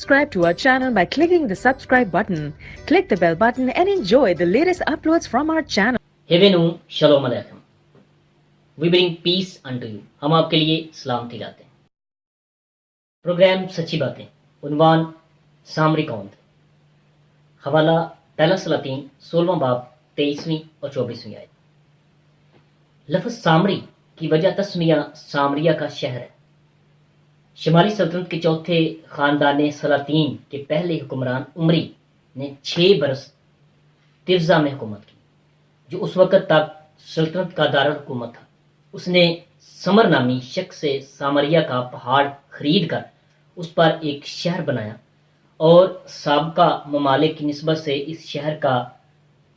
subscribe to our channel by clicking the subscribe button. Click the bell button and enjoy the latest uploads from our channel. हेवेनु शलोम अलैकुम। We bring peace unto you। हम आपके लिए सलामती लाते हैं। Programme सच्ची बातें, उन्वान सामरी कौन थे। हवाला पहला सलातीन 16वां बाब 23वीं और 24वीं आयत। लफ्ज़ सामरी की वजह तस्मिया सामरिया का शहर है। शुमाली सल्तनत के चौथे खानदान सलातीन के पहले हुक्मरान उमरी ने 6 बरस तिर्जा में हुकूमत की, जो उस वक़्त तक सल्तनत का दारुल हुकूमत था। उसने समर नामी शख्स से सामरिया का पहाड़ खरीद कर उस पर एक शहर बनाया और साबका ममालिक की निस्बत से इस शहर का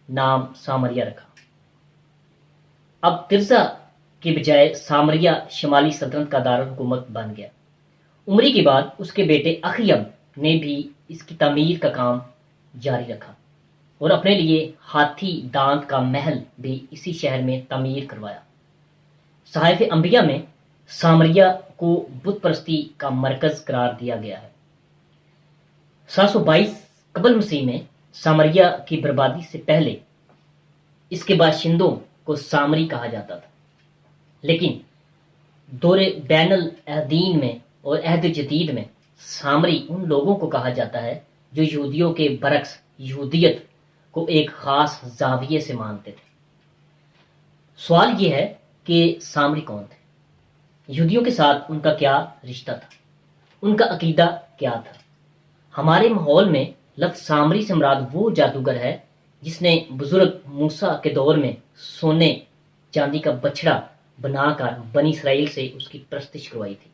नाम सामरिया रखा। अब तिर्जा के बजाय सामरिया शुमाली सल्तनत का दारुल हुकूमत बन गया। उमरी के बाद उसके बेटे अखयम ने भी इसकी तामीर का काम जारी रखा और अपने लिए हाथी दांत का महल भी इसी शहर में तामीर करवाया। सहाइफ अंबिया में सामरिया को बुत परस्ती का मरकज करार दिया गया है। 722 कबल मसीह में सामरिया की बर्बादी से पहले इसके बाशिंदों को सामरी कहा जाता था, लेकिन दौरे बैनुल अहदीन में और अहद जदीद में सामरी उन लोगों को कहा जाता है जो यहूदियों के बरक्स यहूदियत को एक खास जाविये से मानते थे। सवाल यह है कि सामरी कौन थे, यहूदियों के साथ उनका क्या रिश्ता था, उनका अकीदा क्या था। हमारे माहौल में लफ्ज़ सामरी से मुराद वो जादूगर है जिसने बुजुर्ग मूसा के दौर में सोने चांदी का बछड़ा बनाकर बनी इसराइल से उसकी परस्तिश करवाई थी।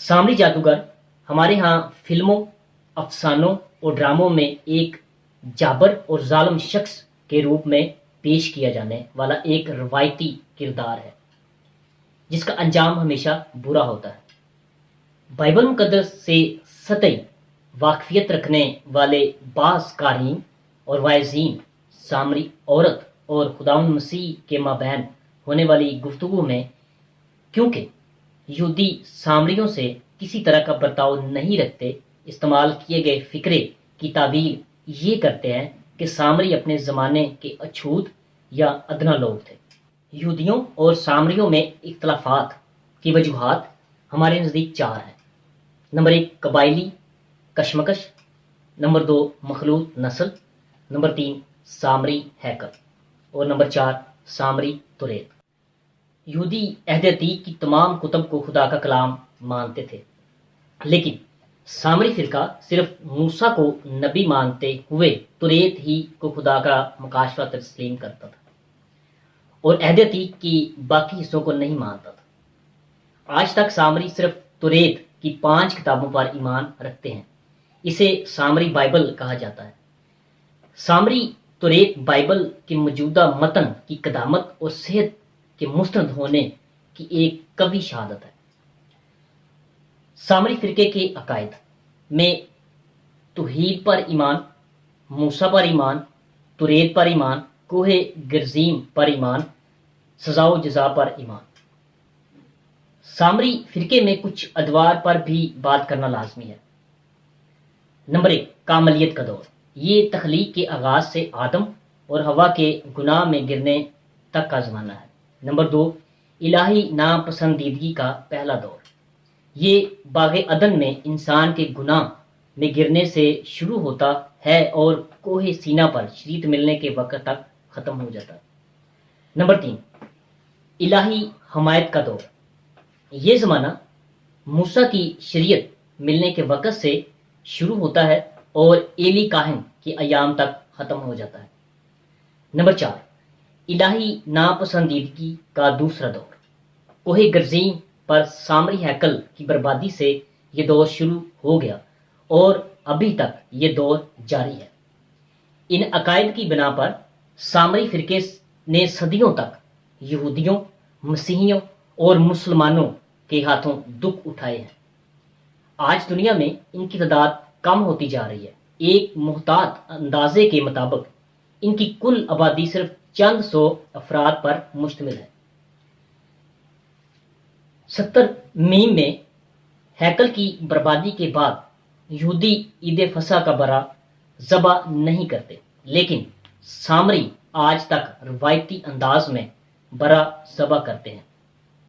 सामरी जादूगर हमारे यहाँ फिल्मों, अफसानों और ड्रामों में एक जाबर और जालिम शख्स के रूप में पेश किया जाने वाला एक रवायती किरदार है जिसका अंजाम हमेशा बुरा होता है। बाइबल मुकद्दस से सतई वाकफियत रखने वाले बास कारीन और वाइजीन सामरी औरत और खुदावंद मसीह के माबैन होने वाली गुफ्तगू में, क्योंकि यहूदी सामरियों से किसी तरह का बर्ताव नहीं रखते, इस्तेमाल किए गए फिक्रे की ताबीर ये करते हैं कि सामरी अपने ज़माने के अछूत या अदना लोग थे। यहूदियों और सामरियों में इख्तलाफात की वजूहात हमारे नज़दीक 4 हैं। नंबर 1 कबायली कशमकश, नंबर 2 मखलूत नस्ल, नंबर 3 सामरी हैकल और नंबर 4 सामरी तुरेत। यहूदी अहद अतीक की तमाम कुतब को खुदा का कलाम मानते थे, लेकिन सामरी फिरका सिर्फ मूसा को नबी मानते हुए तुरेत ही को खुदा का मुकाशवा तस्लीम करता था और अहद अतीक की बाकी हिस्सों को नहीं मानता था। आज तक सामरी सिर्फ तुरेत की 5 किताबों पर ईमान रखते हैं। इसे सामरी बाइबल कहा जाता है। सामरी तुरेत बाइबल के मौजूदा मतन की कदामत और सेहत के मुस्तंद होने की एक कवी शहादत है। सामरी फिरके के अकायद में तौहीद पर ईमान, मूसा पर ईमान, तुरेत पर ईमान, कोहे गर्जीम पर ईमान, सज़ा व जज़ा पर ईमान। सामरी फिरके में कुछ अदवार पर भी बात करना लाजमी है। नंबर 1 कामलियत का दौर। ये तख्लीक के आगाज से आदम और हवा के गुनाह में गिरने तक का ज़माना है। नंबर 2 इलाही नापसंदीदगी का पहला दौर। ये बाग़े अदन में इंसान के गुनाह में गिरने से शुरू होता है और कोहे सीना पर शरीयत मिलने के वक्त तक ख़त्म हो जाता है। नंबर 3 इलाही हमायत का दौर। ये ज़माना मूसा की शरीयत मिलने के वक्त से शुरू होता है और एली काहिन के अयाम तक ख़त्म हो जाता है। नंबर 4 इलाही नापसंदीदगी का दूसरा दौर। कोहे गर्जीम पर सामरी हैकल की बर्बादी से ये दौर शुरू हो गया और अभी तक ये दौर जारी है। इन अकायद की बिना पर सामरी फिरके ने सदियों तक यहूदियों, मसीहियों और मुसलमानों के हाथों दुख उठाए हैं। आज दुनिया में इनकी तादाद कम होती जा रही है। एक मुहतात अंदाजे के मुताबिक इनकी कुल आबादी सिर्फ चंद सौ अफराद पर मुश्तमिल है। 70 मीम में हैकल की बर्बादी के बाद یہودی عید فصح کا برا ذبح نہیں کرتے، لیکن سامری آج تک روایتی انداز میں برا ذبح کرتے ہیں۔